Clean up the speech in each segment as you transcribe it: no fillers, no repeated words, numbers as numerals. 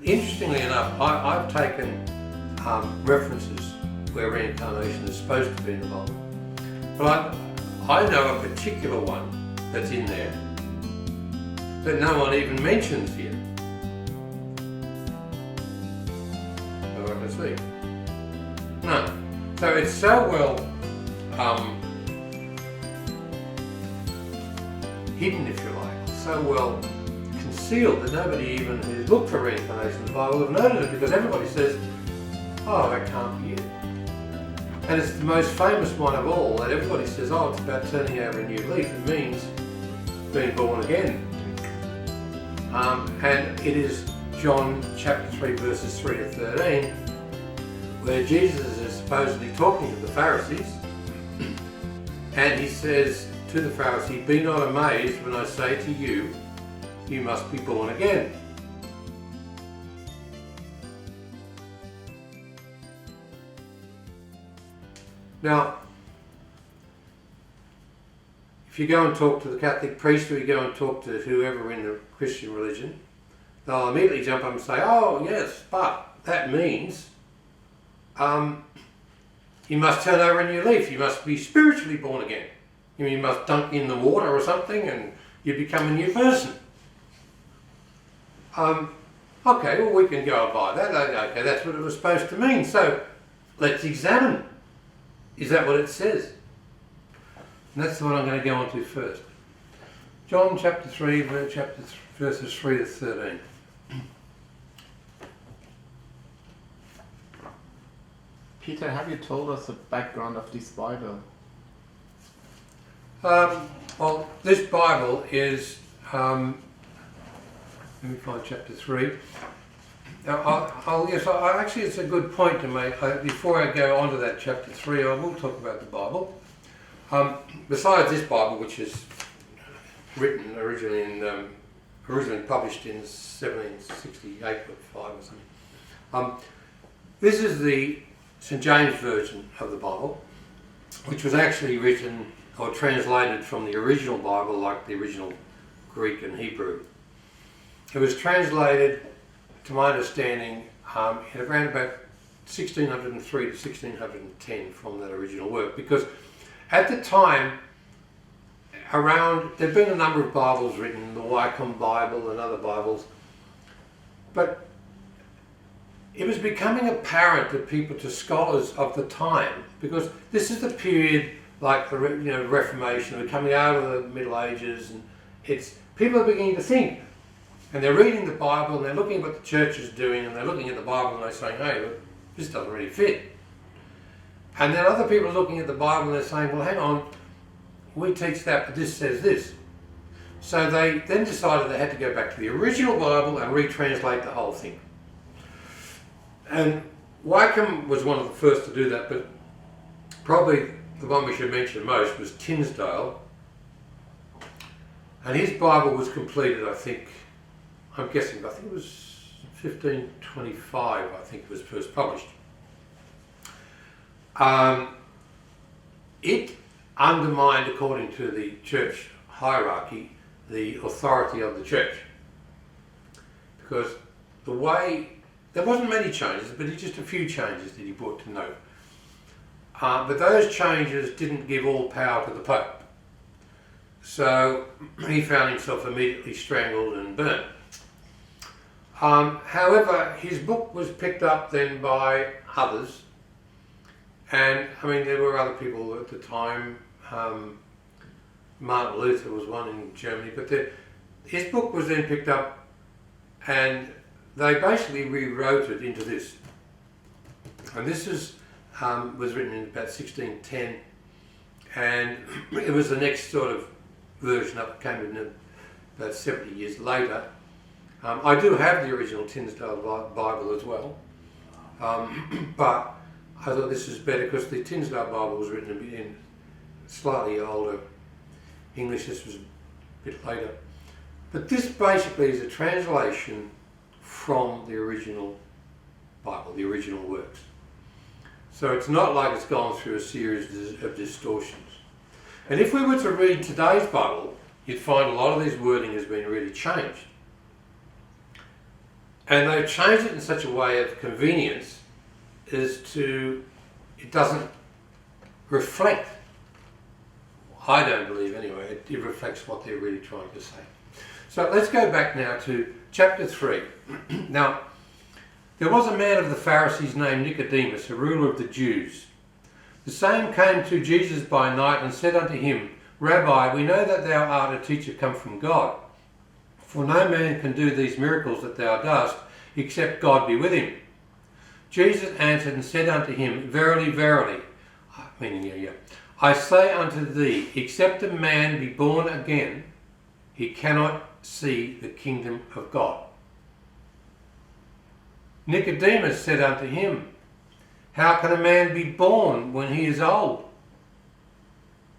interestingly enough, I've taken references where reincarnation is supposed to be in the Bible. But I know a particular one that's in there that no one even mentions here. So I can see. No. So it's so well hidden, if you like, so well concealed that nobody even who's looked for reincarnation in the Bible have noted it, because everybody says, oh, that can't be it. And it's the most famous one of all, that everybody says, oh, it's about turning over a new leaf. It means being born again. And it is John chapter 3 verses 3 to 13, where Jesus is supposedly talking to the Pharisees, and he says to the Pharisee, be not amazed when I say to you, you must be born again. Now, if you go and talk to the Catholic priest, or you go and talk to whoever in the Christian religion, they'll immediately jump up and say, oh yes, but that means you must turn over a new leaf, you must be spiritually born again. You must dunk in the water or something and you become a new person. Okay, well we can go by that. Okay, that's what it was supposed to mean. So let's examine. Is that what it says? And that's what I'm going to go on to first. John chapter 3, verses 3 to 13. Peter, have you told us the background of this Bible? Well, this Bible is, let me find chapter 3. Now, actually it's a good point to make. Before I go on to that chapter 3, I will talk about the Bible. Besides this Bible, which is written originally published in 1768 or 5 or something. This is the St. James version of the Bible, which was actually written or translated from the original Bible, like the original Greek and Hebrew. It was translated, to my understanding, in around about 1603 to 1610 from that original work, because at the time, there'd been a number of Bibles written, the Wycombe Bible and other Bibles, but it was becoming apparent to people, to scholars of the time, because this is the period like the Reformation, we're coming out of the Middle Ages, and people are beginning to think, and they're reading the Bible and they're looking at what the church is doing, and they're looking at the Bible and they're saying, hey, this doesn't really fit. And then other people are looking at the Bible and they're saying, well, hang on, we teach that, but this says this. So they then decided they had to go back to the original Bible and retranslate the whole thing. And Wycombe was one of the first to do that, but probably the one we should mention most was Tinsdale. And his Bible was completed, I think it was 1525, I think it was first published. It undermined, according to the church hierarchy, the authority of the church. Because there wasn't many changes, but just a few changes that he brought to note. But those changes didn't give all power to the Pope. So he found himself immediately strangled and burnt. However, his book was picked up then by others. And there were other people at the time. Martin Luther was one in Germany, but his book was then picked up and they basically rewrote it into this. And this was written in about 1610, and it was the next sort of version of it, came in about 70 years later. I do have the original Tinsdale Bible as well, but I thought this was better because the Tinsdale Bible was written in slightly older English. This was a bit later. But this basically is a translation from the original Bible, the original works. So it's not like it's gone through a series of distortions. And if we were to read today's Bible, you'd find a lot of this wording has been really changed. And they've changed it in such a way of convenience as to, it doesn't reflect, I don't believe anyway, it reflects what they're really trying to say. So let's go back now to chapter 3. Now, there was a man of the Pharisees named Nicodemus, a ruler of the Jews. The same came to Jesus by night and said unto him, Rabbi, we know that thou art a teacher come from God. For no man can do these miracles that thou dost, except God be with him. Jesus answered and said unto him, Verily, verily, I say unto thee, except a man be born again, he cannot see the kingdom of God. Nicodemus said unto him, How can a man be born when he is old?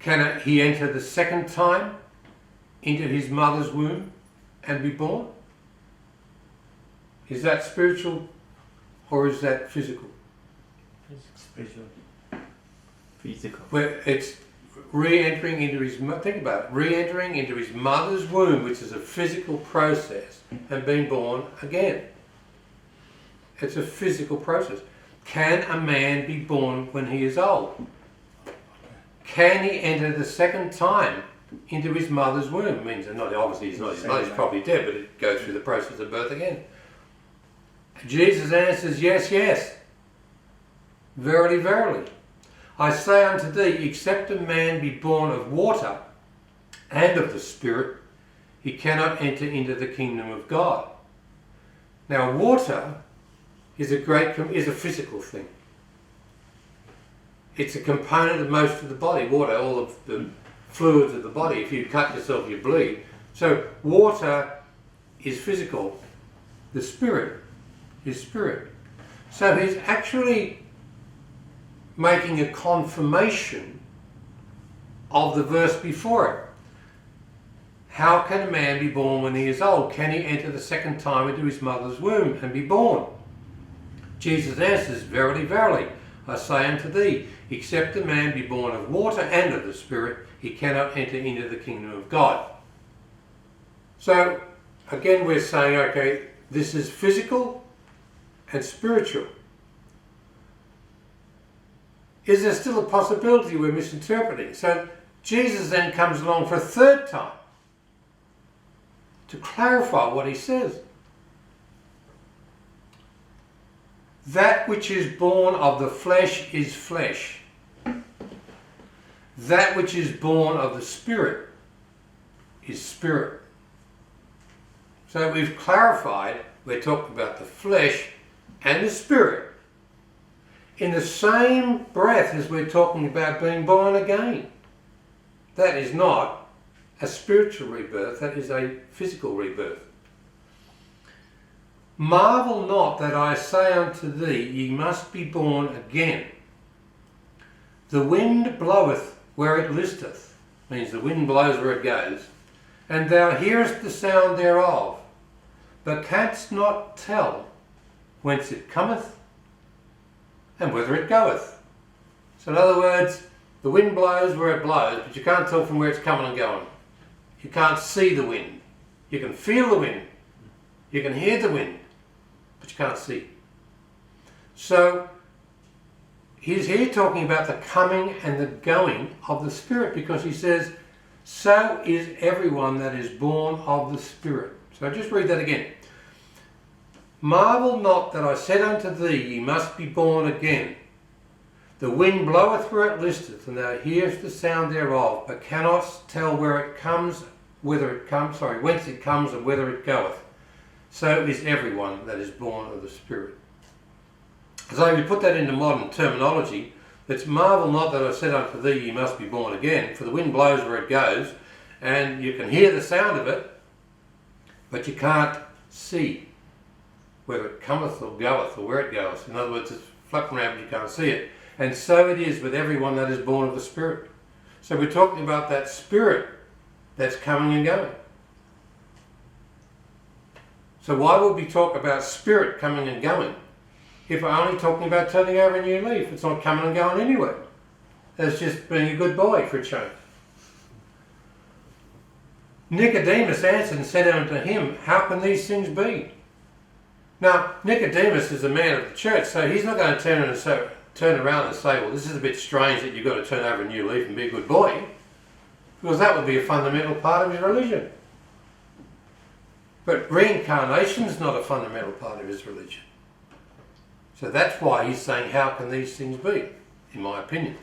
Can he enter the second time into his mother's womb and be born? Is that spiritual or is that physical? Spiritual. Physical. Where it's re-entering into his, think about it, re-entering into his mother's womb, which is a physical process, and being born again. It's a physical process. Can a man be born when he is old? Can he enter the second time into his mother's womb? It means not, obviously he's not his mother, he's probably dead, but it goes through the process of birth again. Jesus answers, Yes, yes. Verily, verily. I say unto thee, except a man be born of water and of the Spirit, he cannot enter into the kingdom of God. Now, water is a physical thing. It's a component of most of the body. Water, all of the fluids of the body. If you cut yourself, you bleed. So water is physical. The Spirit is spirit. So he's actually making a confirmation of the verse before it. How can a man be born when he is old? Can he enter the second time into his mother's womb and be born? Jesus answers, Verily, verily, I say unto thee, except a man be born of water and of the Spirit, he cannot enter into the kingdom of God. So, again we're saying, okay, this is physical and spiritual. Is there still a possibility we're misinterpreting? So Jesus then comes along for a third time to clarify what he says. That which is born of the flesh is flesh. That which is born of the Spirit is spirit. So we've clarified, we're talking about the flesh and the spirit in the same breath as we're talking about being born again. That is not a spiritual rebirth, that is a physical rebirth. Marvel not that I say unto thee, ye must be born again. The wind bloweth where it listeth, means the wind blows where it goes, and thou hearest the sound thereof, but canst not tell whence it cometh and whither it goeth. So in other words, the wind blows where it blows, but you can't tell from where it's coming and going. You can't see the wind. You can feel the wind. You can hear the wind, but you can't see. So he's here talking about the coming and the going of the Spirit, because he says, so is everyone that is born of the Spirit. So just read that again. Marvel not that I said unto thee, ye must be born again. The wind bloweth where it listeth, and thou hearest the sound thereof, but cannot tell where it comes, whence it comes, and whither it goeth. So is everyone that is born of the Spirit. So if you put that into modern terminology, it's marvel not that I said unto thee, ye must be born again, for the wind blows where it goes, and you can hear the sound of it, but you can't see whether it cometh or goeth, or where it goeth. In other words, it's flapping around, but you can't see it. And so it is with everyone that is born of the Spirit. So we're talking about that Spirit that's coming and going. So why would we talk about Spirit coming and going if we're only talking about turning over a new leaf? It's not coming and going anywhere. It's just being a good boy for a change. Nicodemus answered and said unto him, How can these things be? Now, Nicodemus is a man of the church, so he's not going to turn around and say, well, this is a bit strange that you've got to turn over a new leaf and be a good boy, because that would be a fundamental part of his religion. But reincarnation is not a fundamental part of his religion. So that's why he's saying, how can these things be, in my opinion?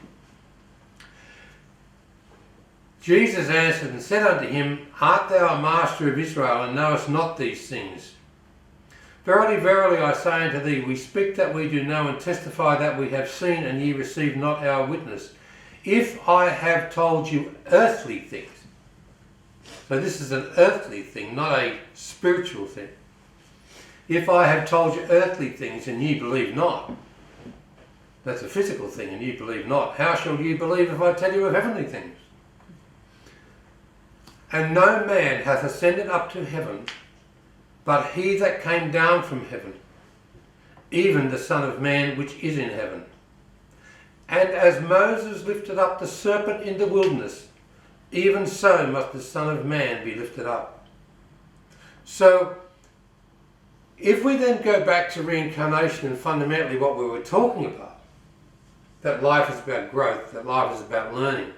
Jesus answered and said unto him, Art thou a master of Israel, and knowest not these things? Verily, verily, I say unto thee, we speak that we do know, and testify that we have seen, and ye receive not our witness. If I have told you earthly things, so this is an earthly thing, not a spiritual thing. If I have told you earthly things, and ye believe not, that's a physical thing, and ye believe not, how shall ye believe if I tell you of heavenly things? And no man hath ascended up to heaven, but he that came down from heaven, even the Son of Man which is in heaven. And as Moses lifted up the serpent in the wilderness, even so must the Son of Man be lifted up. So, if we then go back to reincarnation and fundamentally what we were talking about, that life is about growth, that life is about learning,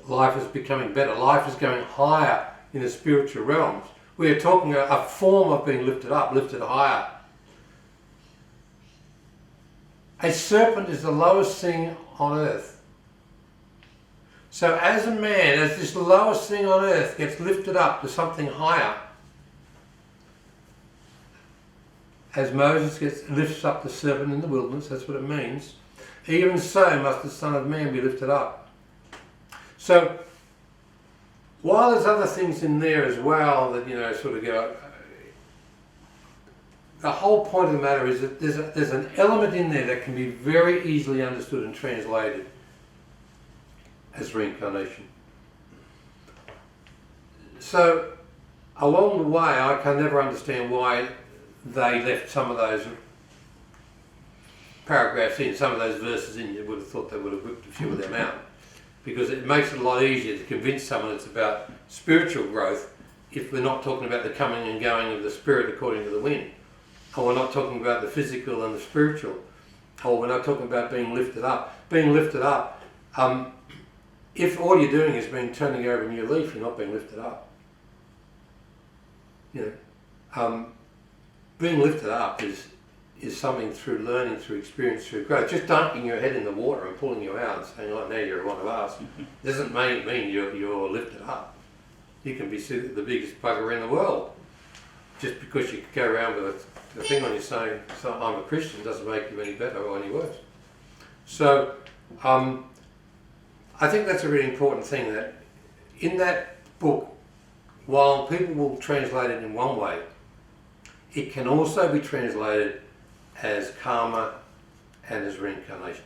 life is becoming better, life is going higher in the spiritual realms. We are talking a form of being lifted up, lifted higher. A serpent is the lowest thing on earth. So as a man, as this lowest thing on earth gets lifted up to something higher, as Moses lifts up the serpent in the wilderness, that's what it means, even so must the Son of Man be lifted up. So, while there's other things in there as well that, sort of go, the whole point of the matter is that there's an element in there that can be very easily understood and translated as reincarnation. So, along the way, I can never understand why they left some of those paragraphs in, some of those verses in. You would have thought they would have whipped a few of them out. Because it makes it a lot easier to convince someone it's about spiritual growth if we're not talking about the coming and going of the spirit according to the wind. Or we're not talking about the physical and the spiritual. Or we're not talking about being lifted up. Being lifted up, if all you're doing is turning over a new leaf, you're not being lifted up. Being lifted up is something through learning, through experience, through growth. Just dunking your head in the water and pulling you out and saying, oh, now you're one of us, doesn't mean you're lifted up. You can be the biggest bugger in the world. Just because you go around with a thing on you saying, so I'm a Christian, doesn't make you any better or any worse. So, I think that's a really important thing, that in that book, while people will translate it in one way, it can also be translated as karma and as reincarnation.